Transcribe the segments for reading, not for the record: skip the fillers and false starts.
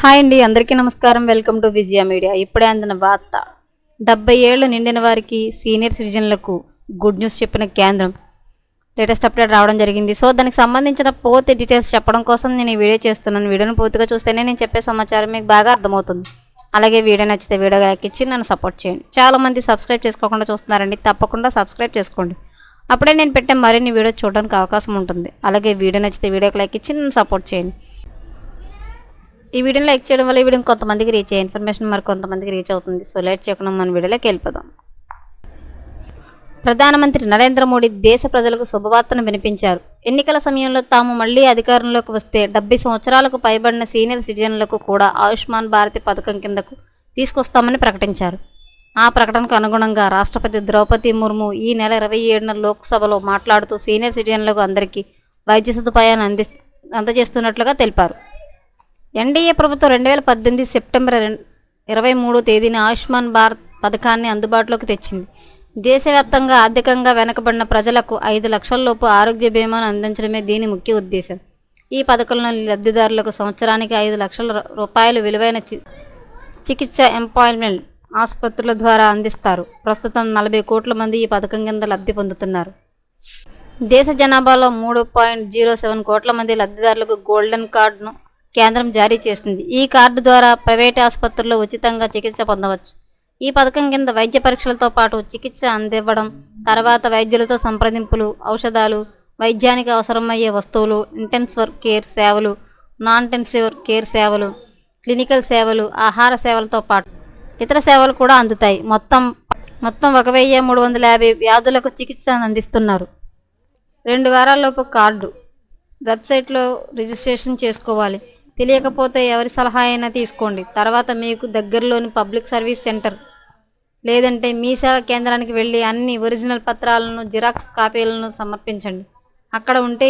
Hi అండి, అందరికీ నమస్కారం. Welcome to Vijaya media. ఇప్పుడే అందిన వార్త. 70 ఏళ్లు నిండిన వారికి సీనియర్ సిటిజన్లకు గుడ్ న్యూస్ చెప్పిన కేంద్రం. లేటెస్ట్ అప్డేట్ రావడం జరిగింది. సో దానికి సంబంధించిన పూర్తి డీటెయిల్స్ చెప్పడం కోసం నేను ఈ వీడియో చేస్తున్నాను. వీడియోని పూర్తిగా చూస్తేనే నేను చెప్పే సమాచారం మీకు బాగా అర్థమవుతుంది. అలాగే వీడియో నచ్చితే వీడియోగా ఎక్కించి నన్ను సపోర్ట్ చేయండి. చాలామంది సబ్స్క్రైబ్ చేసుకోకుండా చూస్తున్నారండి. తప్పకుండా సబ్స్క్రైబ్ చేసుకోండి. అప్పుడే నేను పెట్టే మరిన్ని వీడియో చూడడానికి అవకాశం ఉంటుంది. అలాగే వీడియో నచ్చితే వీడియోకి లైక్ ఇచ్చి నన్ను సపోర్ట్ చేయండి. ఈ వీడియోని లైక్ చేయడం వల్ల ఈ వీడియో కొంతమందికి రీచ్ అయ్యే ఇన్ఫర్మేషన్ మరి కొంతమందికి రీచ్ అవుతుంది. సో లేట్ చేయకుండా మన వీడియోలోకి వెళ్ళిపోదాం. ప్రధానమంత్రి నరేంద్ర మోడీ దేశ ప్రజలకు శుభవార్తను వినిపించారు. ఎన్నికల సమయంలో తాము మళ్లీ అధికారంలోకి వస్తే 70 సంవత్సరాలకు పైబడిన సీనియర్ సిటిజన్లకు కూడా ఆయుష్మాన్ భారత్ పథకం కిందకు తీసుకొస్తామని ప్రకటించారు. ఆ ప్రకటనకు అనుగుణంగా రాష్ట్రపతి ద్రౌపది ముర్ము ఈ నెల 27న లోక్సభలో మాట్లాడుతూ సీనియర్ సిటిజన్లకు అందరికీ వైద్య సదుపాయాన్ని అందజేస్తున్నట్లుగా తెలిపారు. ఎన్డీఏ ప్రభుత్వం 2018 సెప్టెంబర్ 23వ తేదీన ఆయుష్మాన్ భారత్ పథకాన్ని అందుబాటులోకి తెచ్చింది. దేశవ్యాప్తంగా ఆర్థికంగా వెనుకబడిన ప్రజలకు 5 లక్షల లోపు ఆరోగ్య బీమాను అందించడమే దీని ముఖ్య ఉద్దేశం. ఈ పథకంలోని లబ్ధిదారులకు సంవత్సరానికి 5 లక్షల రూపాయలు విలువైన చికిత్స ఎంపాయిల్మెంట్ ఆసుపత్రుల ద్వారా అందిస్తారు. ప్రస్తుతం 40 కోట్ల మంది ఈ పథకం కింద లబ్ధి పొందుతున్నారు. దేశ జనాభాలో 3.07 కోట్ల మంది లబ్ధిదారులకు గోల్డెన్ కార్డును కేంద్రం జారీ చేస్తుంది. ఈ కార్డు ద్వారా ప్రైవేట్ ఆసుపత్రుల్లో ఉచితంగా చికిత్స పొందవచ్చు. ఈ పథకం కింద వైద్య పరీక్షలతో పాటు చికిత్స అందివ్వడం, తర్వాత వైద్యులతో సంప్రదింపులు, ఔషధాలు, వైద్యానికి అవసరమయ్యే వస్తువులు, ఇంటెన్సివ్ కేర్ సేవలు, నాన్ ఇంటెన్సివ్ కేర్ సేవలు, క్లినికల్ సేవలు, ఆహార సేవలతో పాటు ఇతర సేవలు కూడా అందుతాయి. మొత్తం 1350 వ్యాధులకు చికిత్స అందిస్తున్నారు. 2 వారాల్లోపు కార్డు వెబ్సైట్లో రిజిస్ట్రేషన్ చేసుకోవాలి. తెలియకపోతే ఎవరి సలహా అయినా తీసుకోండి. తర్వాత మీకు దగ్గరలోని పబ్లిక్ సర్వీస్ సెంటర్ లేదంటే మీ సేవా కేంద్రానికి వెళ్ళి అన్ని ఒరిజినల్ పత్రాలను జిరాక్స్ కాపీలను సమర్పించండి. అక్కడ ఉంటే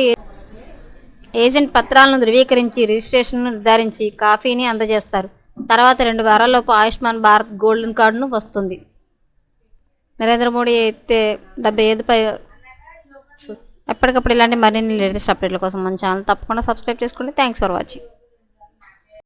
ఏజెంట్ పత్రాలను ధృవీకరించి రిజిస్ట్రేషన్ను నిర్ధారించి కాపీని అందజేస్తారు. తర్వాత 2 వారాల్లోపు ఆయుష్మాన్ భారత్ గోల్డెన్ కార్డును వస్తుంది. నరేంద్ర మోడీ అయితే 75పై ఎప్పటికప్పుడు ఇలాంటి మరిన్ని లేటెస్ట్ అప్డేట్ల కోసం మన ఛానల్ తప్పకుండా సబ్స్క్రైబ్ చేసుకోండి. Thanks for watching.